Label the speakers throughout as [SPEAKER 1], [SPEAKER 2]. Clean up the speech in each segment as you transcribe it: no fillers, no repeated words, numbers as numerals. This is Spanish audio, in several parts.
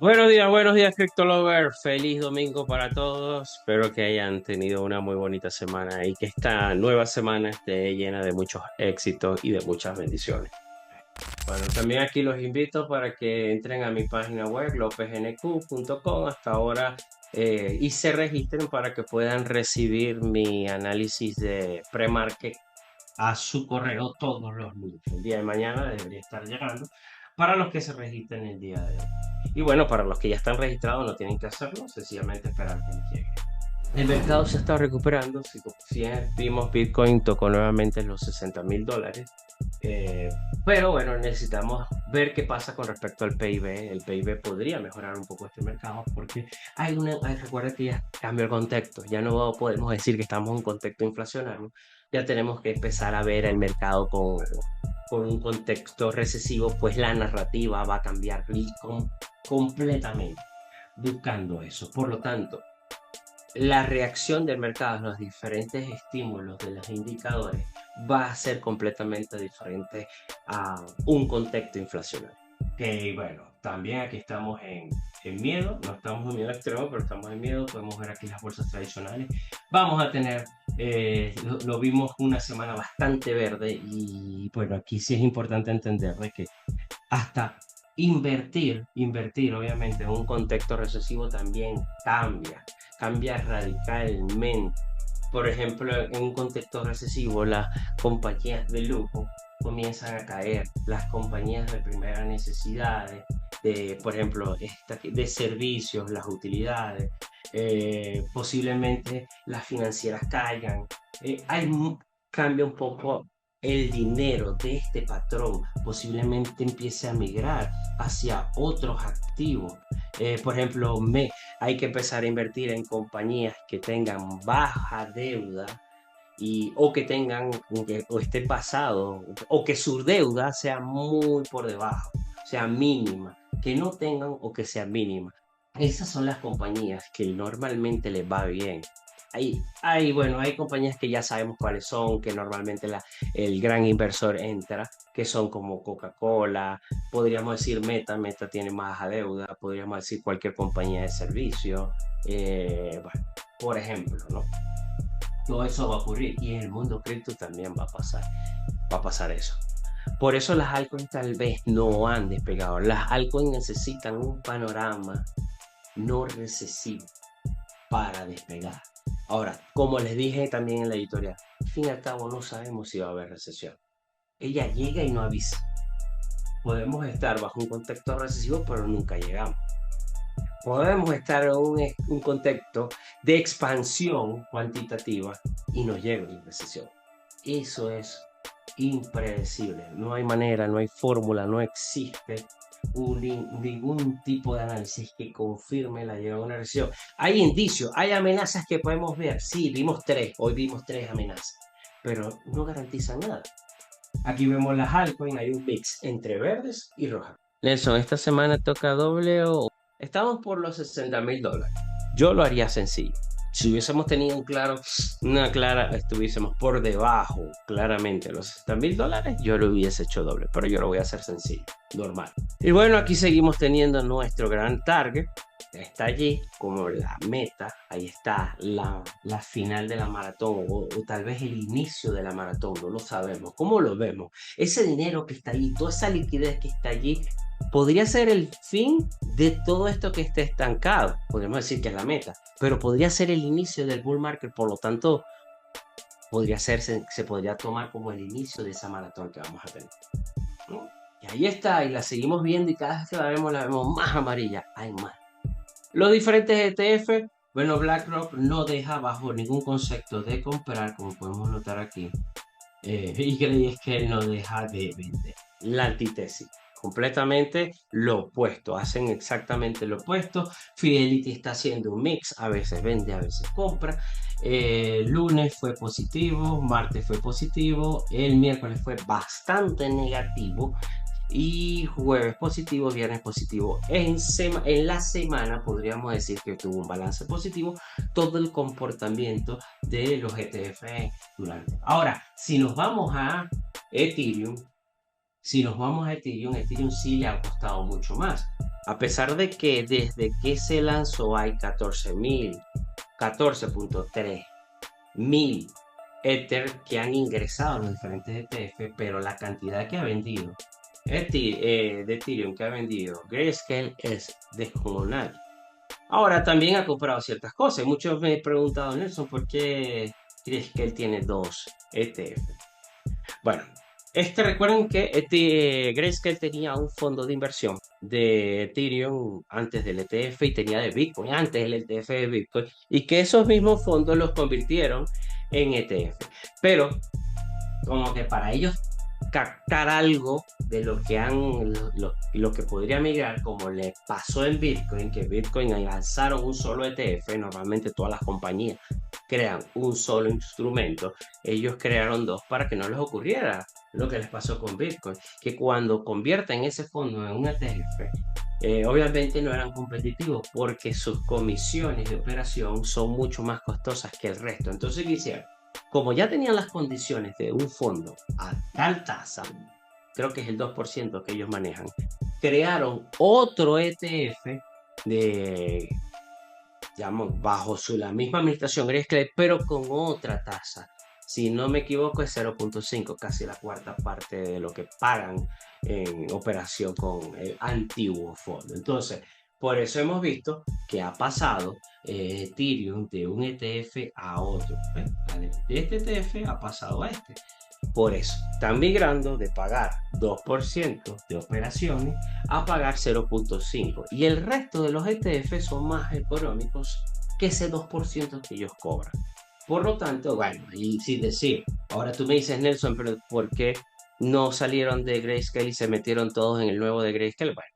[SPEAKER 1] Buenos días, CryptoLover. Feliz domingo para todos. Espero que hayan tenido una muy bonita semana y que esta nueva semana esté llena de muchos éxitos y de muchas bendiciones. Bueno, también aquí los invito para que entren a mi página web, lopezNQ.com, hasta ahora, y se registren para que puedan recibir mi análisis de pre-market a su correo todos los lunes. El día de mañana debería estar llegando para los que se registren el día de hoy. Y bueno, para los que ya están registrados no tienen que hacerlo, sencillamente esperar que les llegue. El mercado se está recuperando. Si vimos Bitcoin tocó nuevamente los $60,000. Pero bueno, necesitamos ver qué pasa con respecto al PIB. El PIB podría mejorar un poco este mercado porque recuerda que ya cambió el contexto. Ya no podemos decir que estamos en un contexto inflacionario. Ya tenemos que empezar a ver el mercado con un contexto recesivo, pues la narrativa va a cambiar completamente buscando eso. Por lo tanto, la reacción del mercado a los diferentes estímulos de los indicadores va a ser completamente diferente a un contexto inflacionario. Que bueno, también aquí estamos en miedo, no estamos en miedo extremo, pero estamos en miedo. Podemos ver aquí las bolsas tradicionales. Vamos a tener, lo vimos una semana bastante verde y bueno, aquí sí es importante entender de que hasta invertir obviamente en un contexto recesivo también cambia radicalmente. Por ejemplo, en un contexto recesivo, las compañías de lujo comienzan a caer, las compañías de primera necesidad, por ejemplo, de servicios, las utilidades, posiblemente las financieras caigan. Cambia un poco el dinero de este patrón, posiblemente empiece a migrar hacia otros activos. Por ejemplo, hay que empezar a invertir en compañías que tengan baja deuda o que tengan o esté pasado o que su deuda sea muy por debajo, sea mínima, que no tengan o que sea mínima. Esas son las compañías que normalmente les va bien. Bueno, hay compañías que ya sabemos cuáles son, que normalmente el gran inversor entra, que son como Coca-Cola, podríamos decir Meta tiene más baja deuda, podríamos decir cualquier compañía de servicio, bueno, por ejemplo, ¿no? Todo eso va a ocurrir y en el mundo cripto también va a pasar eso. Por eso las altcoins tal vez no han despegado. Las altcoins necesitan un panorama no recesivo para despegar. Ahora, como les dije también en la editorial, al fin y al cabo no sabemos si va a haber recesión. Ella llega y no avisa. Podemos estar bajo un contexto recesivo, pero nunca llegamos. Podemos estar en un contexto de expansión cuantitativa y no llega la recesión. Eso es impredecible. No hay manera, no hay fórmula, no existe ningún tipo de análisis que confirme la llegada de una recesión. Hay indicios, hay amenazas que podemos ver. Sí, hoy vimos tres amenazas, pero no garantizan nada. Aquí vemos las altcoins, hay un mix entre verdes y rojas. Nelson, ¿esta semana toca doble o...? Estamos por los $60,000. Yo lo haría sencillo. Si hubiésemos tenido estuviésemos por debajo claramente de los $60,000, yo lo hubiese hecho doble, pero yo lo voy a hacer sencillo, normal. Y bueno, aquí seguimos teniendo nuestro gran target, está allí como la meta, ahí está la final de la maratón o tal vez el inicio de la maratón, no lo sabemos. ¿Cómo lo vemos? Ese dinero que está allí, toda esa liquidez que está allí, podría ser el fin de todo esto que esté estancado, podríamos decir que es la meta, pero podría ser el inicio del bull market, por lo tanto, se podría tomar como el inicio de esa maratón que vamos a tener. Y ahí está, y la seguimos viendo y cada vez que la vemos más amarilla, hay más. Los diferentes ETF, bueno, BlackRock no deja bajo ningún concepto de comprar, como podemos notar aquí, y creí que él no deja de vender. La antítesis. Completamente lo opuesto, hacen exactamente lo opuesto. Fidelity está haciendo un mix, a veces vende, a veces compra. Lunes fue positivo, martes fue positivo, el miércoles fue bastante negativo y jueves positivo, viernes positivo. En la semana podríamos decir que tuvo un balance positivo todo el comportamiento de los ETF durante. Ahora, si nos vamos a Ethereum, Ethereum sí le ha costado mucho más. A pesar de que desde que se lanzó hay 14.3 mil Ether que han ingresado a los diferentes ETF, pero la cantidad que ha vendido de Ethereum que ha vendido Grayscale es descomunal. Ahora también ha comprado ciertas cosas. Muchos me han preguntado, Nelson, ¿por qué Grayscale tiene dos ETF? Bueno, recuerden que Grayscale tenía un fondo de inversión de Ethereum antes del ETF y tenía de Bitcoin antes del ETF de Bitcoin y que esos mismos fondos los convirtieron en ETF. Pero como que para ellos captar algo de lo que podría migrar, como le pasó en Bitcoin, que Bitcoin lanzaron un solo ETF, normalmente todas las compañías crean un solo instrumento, ellos crearon dos para que no les ocurriera lo que les pasó con Bitcoin, que cuando convierten ese fondo en un ETF, obviamente no eran competitivos porque sus comisiones de operación son mucho más costosas que el resto. Entonces, ¿qué hicieron? Como ya tenían las condiciones de un fondo a tal tasa, creo que es el 2% que ellos manejan, crearon otro ETF de, digamos, bajo la misma administración Grayscale, pero con otra tasa. Si no me equivoco, es 0.5, casi la cuarta parte de lo que pagan en operación con el antiguo fondo. Entonces, por eso hemos visto que ha pasado Ethereum de un ETF a otro. De este ETF ha pasado a este. Por eso, están migrando de pagar 2% de operaciones a pagar 0.5%. Y el resto de los ETF son más económicos que ese 2% que ellos cobran. Por lo tanto, bueno, y sin decir, ahora tú me dices, Nelson, pero ¿por qué no salieron de Grayscale y se metieron todos en el nuevo de Grayscale? Bueno,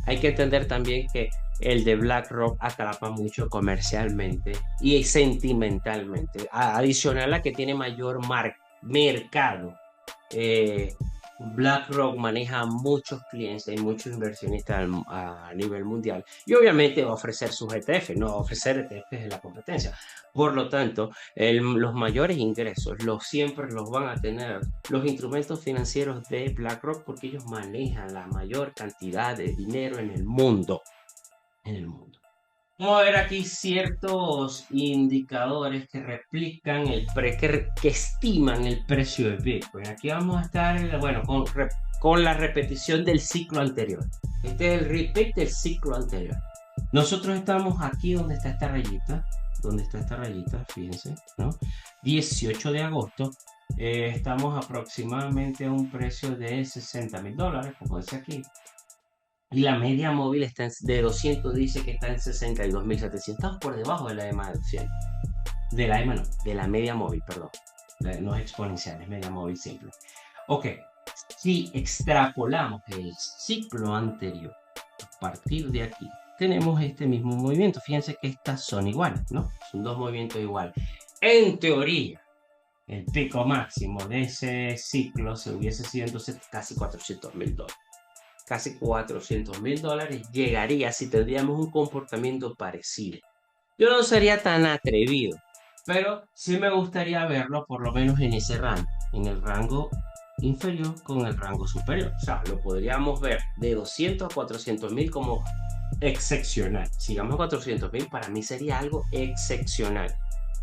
[SPEAKER 1] hay que entender también que el de BlackRock atrapa mucho comercialmente y sentimentalmente. Adicional a que tiene mayor mercado. BlackRock maneja muchos clientes y muchos inversionistas a nivel mundial y obviamente va a ofrecer sus ETF, no va a ofrecer ETFs de la competencia. Por lo tanto, los mayores ingresos siempre los van a tener los instrumentos financieros de BlackRock porque ellos manejan la mayor cantidad de dinero en el mundo. Vamos a ver aquí ciertos indicadores que replican que estiman el precio de Bitcoin. Aquí vamos a estar, bueno, con la repetición del ciclo anterior. Este es el repeat del ciclo anterior. Nosotros estamos aquí donde está esta rayita, fíjense, ¿no? 18 de agosto. Estamos aproximadamente a un precio de $60.000, como dice aquí. Y la media móvil está de 200, dice que está en 62.700, por debajo de la EMA de 200. De la EMA no, de la media móvil, perdón. No es exponencial, es media móvil simple. Ok, si extrapolamos el ciclo anterior, a partir de aquí, tenemos este mismo movimiento. Fíjense que estas son iguales, ¿no? Son dos movimientos iguales. En teoría, el pico máximo de ese ciclo se hubiese sido entonces casi $400.000. Casi $400.000 llegaría si tendríamos un comportamiento parecido. Yo no sería tan atrevido, pero sí me gustaría verlo por lo menos en ese rango, en el rango inferior con el rango superior. O sea, lo podríamos ver de 200 a 400.000 como excepcional. Si llegamos a 400.000, para mí sería algo excepcional.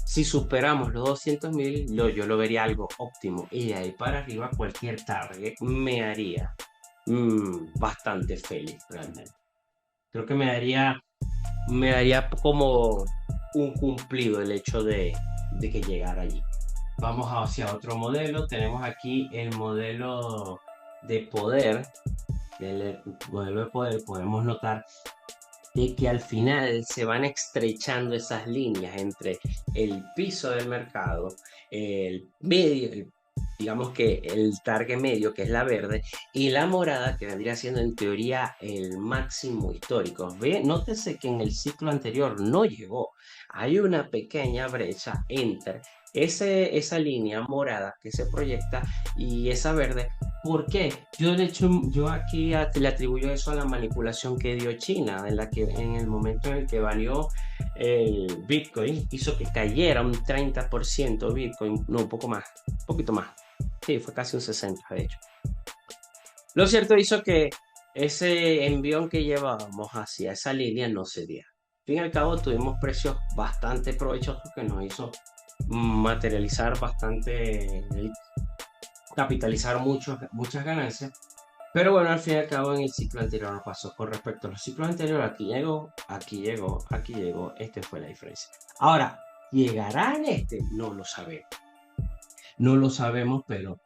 [SPEAKER 1] Si superamos los 200.000, yo lo vería algo óptimo. Y de ahí para arriba, cualquier target me haría bastante feliz realmente. Creo que me daría como un cumplido el hecho de que llegara allí. Vamos hacia otro modelo. Tenemos aquí el modelo de poder. Del modelo de poder podemos notar de que al final se van estrechando esas líneas entre el piso del mercado, el medio, digamos que el target medio, que es la verde, y la morada, que vendría siendo en teoría el máximo histórico. Nótese que en el ciclo anterior no llegó. Hay una pequeña brecha entre esa línea morada que se proyecta y esa verde. ¿Por qué? Yo aquí le atribuyo eso a la manipulación que dio China, en el momento en el que valió el Bitcoin, hizo que cayera un 30% Bitcoin, no, un poquito más. Sí, fue casi un 60%, de hecho. Lo cierto hizo que ese envión que llevábamos hacia esa línea no cedía. Al fin y al cabo tuvimos precios bastante provechosos que nos hizo materializar bastante, capitalizar muchas ganancias. Pero bueno, al fin y al cabo en el ciclo anterior no pasó. Con respecto a los ciclos anteriores, aquí llegó, aquí llegó, aquí llegó. Esta fue la diferencia. Ahora, ¿llegará en este? No lo sabemos. No lo sabemos, pero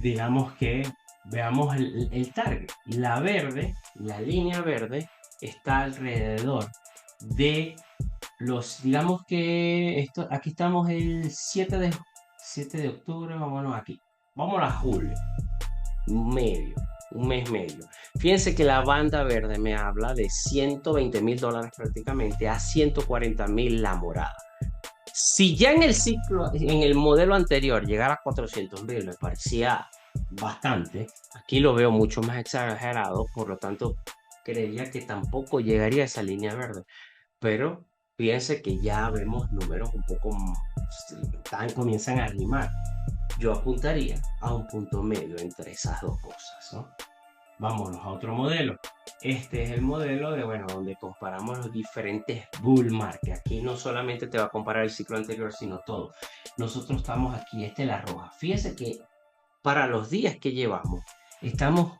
[SPEAKER 1] digamos que veamos el target. La verde, la línea verde, está alrededor de los, digamos que esto, aquí estamos el 7 de octubre, vámonos aquí. Vamos a julio, medio, un mes medio. Fíjense que la banda verde me habla de $120,000 prácticamente a 140,000 la morada. Si ya en el ciclo, en el modelo anterior, llegar a 400,000 me parecía bastante, aquí lo veo mucho más exagerado, por lo tanto, creería que tampoco llegaría a esa línea verde. Pero fíjense que ya vemos números un poco, comienzan a rimar. Yo apuntaría a un punto medio entre esas dos cosas, ¿no? Vámonos a otro modelo. Este es el modelo de, bueno, donde comparamos los diferentes bull market. Aquí no solamente te va a comparar el ciclo anterior, sino todo. Nosotros estamos aquí, esta es la roja. Fíjense que para los días que llevamos, estamos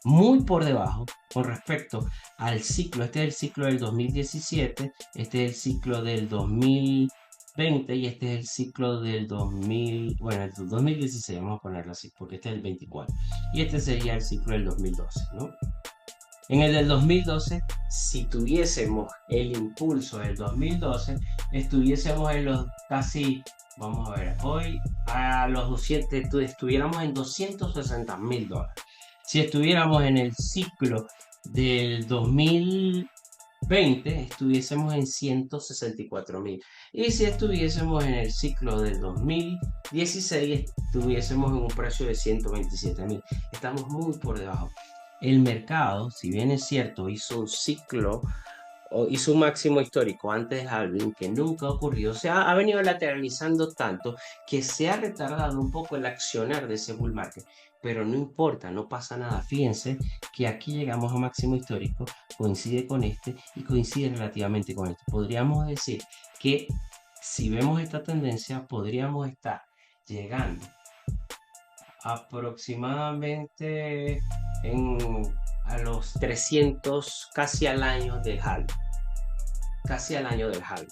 [SPEAKER 1] muy por debajo con respecto al ciclo. Este es el ciclo del 2017, este es el ciclo del 2020 y este es el ciclo del 2000, bueno, el 2016, vamos a ponerlo así, porque este es el 24. Y este sería el ciclo del 2012, ¿no? En el del 2012, si tuviésemos el impulso del 2012, estuviésemos en los casi, vamos a ver, hoy a los 200, estuviéramos en $260,000. Si estuviéramos en el ciclo del 2020, estuviésemos en 164,000. Y si estuviésemos en el ciclo del 2016, estuviésemos en un precio de 127,000. Estamos muy por debajo. El mercado, si bien es cierto, hizo un ciclo o hizo un máximo histórico antes del halving que nunca ocurrió, ha venido lateralizando tanto que se ha retardado un poco el accionar de ese bull market, pero no importa, no pasa nada. Fíjense que aquí llegamos a máximo histórico, coincide con este y coincide relativamente con este. Podríamos decir que si vemos esta tendencia, podríamos estar llegando aproximadamente a los 300, casi al año del halving. Casi al año del halving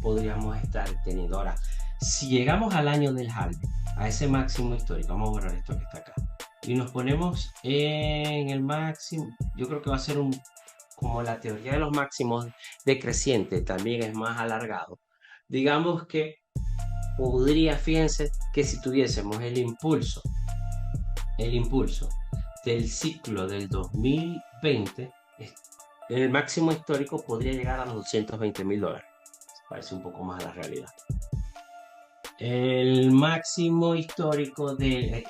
[SPEAKER 1] podríamos estar teniendo. Ahora, si llegamos al año del halving, a ese máximo histórico, vamos a borrar esto que está acá, y nos ponemos en el máximo, yo creo que va a ser como la teoría de los máximos decreciente, también es más alargado. Digamos que podría, fíjense, que si tuviésemos el impulso del ciclo del 2020, el máximo histórico podría llegar a los $220,000. Parece un poco más a la realidad. El máximo histórico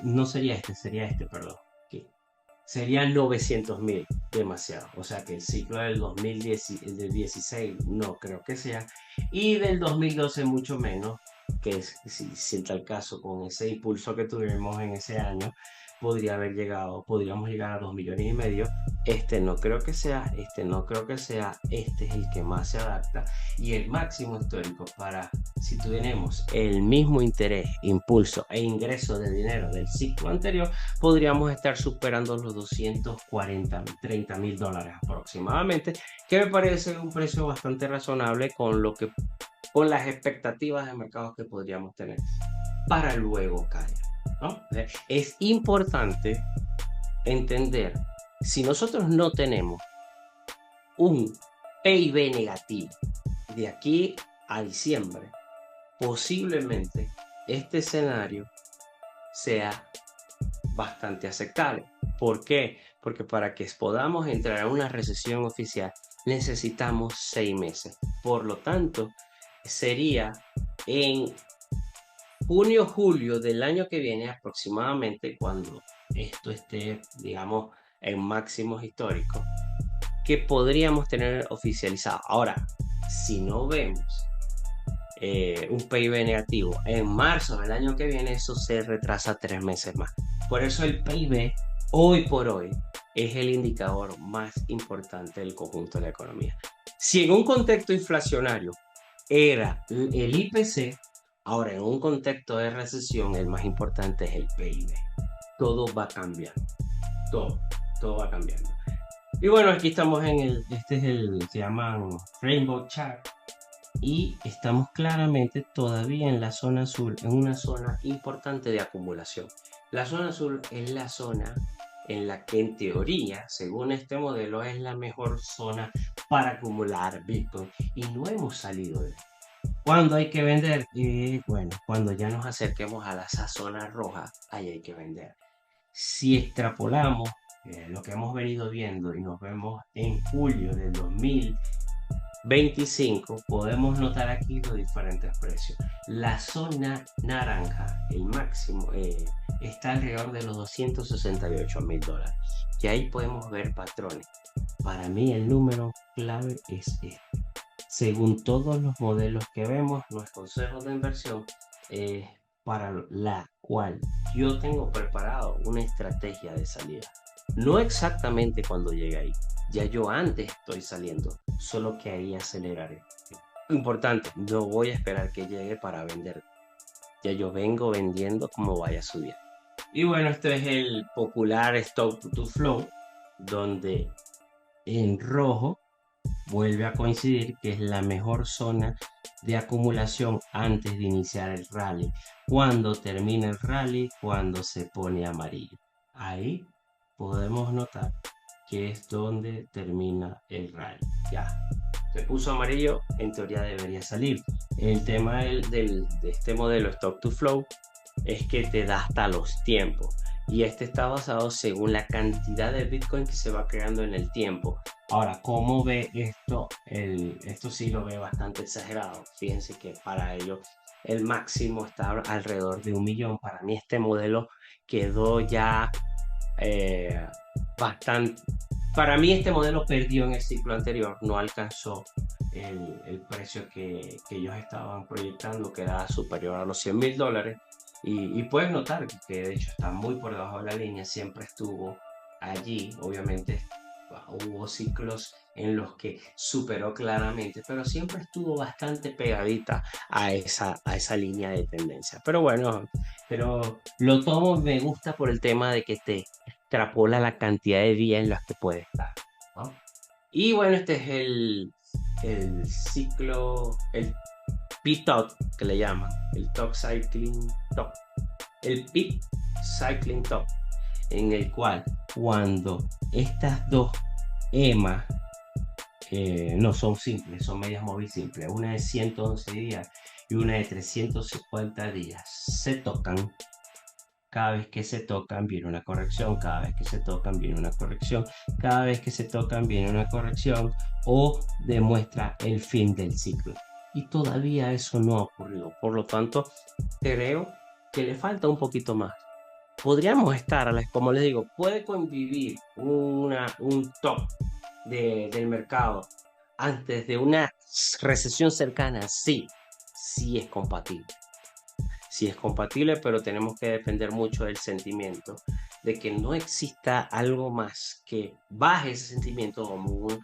[SPEAKER 1] no sería sería este, perdón. Aquí. Sería 900,000, demasiado. O sea que el ciclo del 2016 no creo que sea. Y del 2012 mucho menos, que si tal caso con ese impulso que tuvimos en ese año, podríamos llegar a 2,5 millones. Este no creo que sea, este no creo que sea, este es el que más se adapta. Y el máximo histórico para, si tuviéramos el mismo interés, impulso e ingreso de dinero del ciclo anterior, podríamos estar superando los $230,000 aproximadamente, que me parece un precio bastante razonable con las expectativas de mercados que podríamos tener para luego caer, ¿no? Es importante entender, si nosotros no tenemos un PIB negativo de aquí a diciembre, posiblemente este escenario sea bastante aceptable. ¿Por qué? Porque para que podamos entrar a una recesión oficial necesitamos 6 meses. Por lo tanto, sería en junio, julio del año que viene aproximadamente, cuando esto esté, digamos, en máximos históricos, que podríamos tener oficializado. Ahora, si no vemos un PIB negativo en marzo del año que viene, eso se retrasa 3 meses más. Por eso el PIB hoy por hoy es el indicador más importante del conjunto de la economía. Si en un contexto inflacionario era el IPC, ahora en un contexto de recesión el más importante es el PIB. Todo va cambiando, todo, todo va cambiando. Y bueno, aquí estamos este es se llaman Rainbow Chart, y estamos claramente todavía en la zona azul, en una zona importante de acumulación. La zona azul es la zona en la que en teoría, según este modelo, es la mejor zona para acumular Bitcoin y no hemos salido de él. ¿Cuándo hay que vender? Bueno, cuando ya nos acerquemos a esa zona roja, ahí hay que vender. Si extrapolamos lo que hemos venido viendo y nos vemos en julio del 2025, podemos notar aquí los diferentes precios. La zona naranja, el máximo, está alrededor de los $268.000. Y ahí podemos ver patrones. Para mí el número clave es este. Según todos los modelos que vemos, los consejos de inversión, para la cual yo tengo preparado una estrategia de salida. No exactamente cuando llegue ahí, ya yo antes estoy saliendo, solo que ahí aceleraré. Importante, no voy a esperar que llegue para vender. Ya yo vengo vendiendo como vaya subiendo. Y bueno, este es el popular Stock to Flow, donde en rojo vuelve a coincidir que es la mejor zona de acumulación antes de iniciar el rally. Cuando termina el rally, cuando se pone amarillo. Ahí podemos notar que es donde termina el rally. Ya, se puso amarillo, en teoría debería salir. El tema de este modelo Stock to Flow es que te da hasta los tiempos. Y este está basado según la cantidad de Bitcoin que se va creando en el tiempo. Ahora, ¿cómo ve esto? Esto sí lo ve bastante exagerado. Fíjense que para ello el máximo está alrededor de 1 millón. Para mí este modelo quedó ya bastante. Para mí este modelo perdió en el ciclo anterior. No alcanzó el precio que ellos estaban proyectando, que era superior a los $100.000. Y puedes notar que de hecho está muy por debajo de la línea, siempre estuvo allí. Obviamente hubo ciclos en los que superó claramente, pero siempre estuvo bastante pegadita a esa línea de tendencia. Pero bueno, pero lo tomo, me gusta por el tema de que te extrapola la cantidad de días en los que puede estar, ¿no? Y bueno, este es el ciclo, el P-Top, que le llaman, el Top Cycling Top, el Peak Cycling Top, en el cual cuando estas dos EMA no son simples, son medias móviles simples, una de 111 días y una de 350 días, se tocan. Cada vez que se tocan viene una corrección, cada vez que se tocan viene una corrección, cada vez que se tocan viene una corrección, o demuestra el fin del ciclo. Y todavía eso no ha ocurrido. Por lo tanto, creo que le falta un poquito más. Podríamos estar, como les digo, puede convivir un top del mercado antes de una recesión cercana. Sí, sí es compatible. Sí es compatible, pero tenemos que depender mucho del sentimiento, de que no exista algo más que baje ese sentimiento como un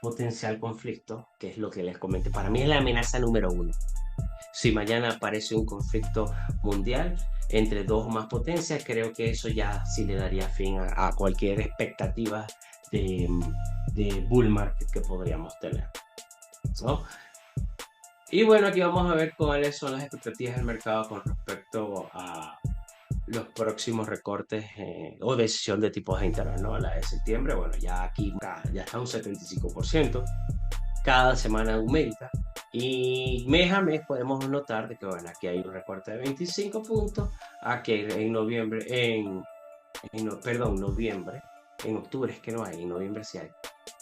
[SPEAKER 1] potencial conflicto, que es lo que les comenté. Para mí es la amenaza número 1. Si mañana aparece un conflicto mundial entre dos o más potencias, creo que eso ya sí le daría fin a cualquier expectativa de bull market que podríamos tener, ¿no? Y bueno, aquí vamos a ver cuáles son las expectativas del mercado con respecto a los próximos recortes o decisión de tipos de interés, ¿no? La de septiembre, bueno, ya aquí ya está un 75%, cada semana aumenta, y mes a mes podemos notar de que, bueno, aquí hay un recorte de 25 puntos, aquí en noviembre, noviembre, en octubre es que no hay, en noviembre sí hay,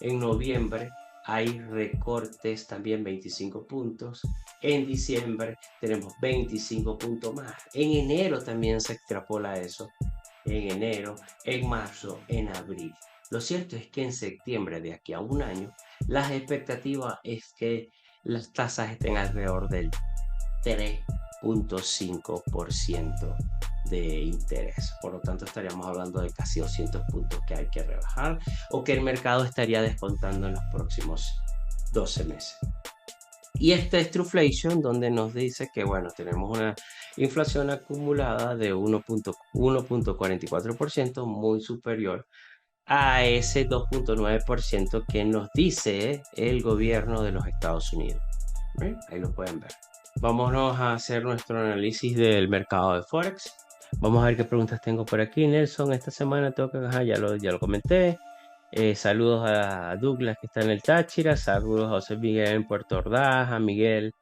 [SPEAKER 1] en noviembre hay recortes también 25 puntos, en diciembre tenemos 25 puntos más, en enero también se extrapola eso, en enero, en marzo, en abril. Lo cierto es que en septiembre, de aquí a un año, las expectativas es que las tasas estén alrededor del 3.5% de interés. Por lo tanto, estaríamos hablando de casi 200 puntos que hay que rebajar o que el mercado estaría descontando en los próximos 12 meses. Y este es Truflation, donde nos dice que, bueno, tenemos una inflación acumulada de 1.44%, muy superior a ese 2.9% que nos dice el gobierno de los Estados Unidos. ¿Ven? Ahí lo pueden ver. Vámonos a hacer nuestro análisis del mercado de Forex. Vamos a ver qué preguntas tengo por aquí, Nelson. Esta semana tengo que, ya lo comenté. Saludos a Douglas que está en el Táchira, saludos a José Miguel en Puerto Ordaz, a Miguel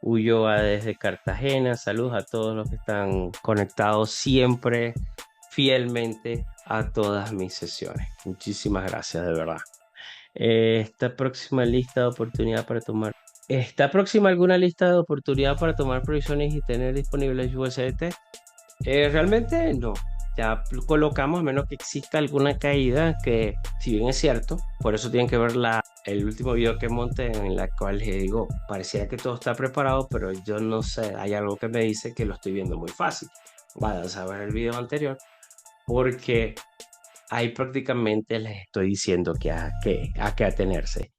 [SPEAKER 1] Ulloa desde Cartagena, saludos a todos los que están conectados siempre fielmente a todas mis sesiones. Muchísimas gracias, de verdad. Esta próxima lista de oportunidad para tomar. ¿Está próxima alguna lista de oportunidad para tomar provisiones y tener disponibles USDT? Realmente no. Ya colocamos, a menos que exista alguna caída, que si bien es cierto, por eso tienen que ver el último video que monté en la cual les digo, pareciera que todo está preparado, pero yo no sé, hay algo que me dice que lo estoy viendo muy fácil. Vayan a ver el video anterior, porque ahí prácticamente les estoy diciendo a qué atenerse.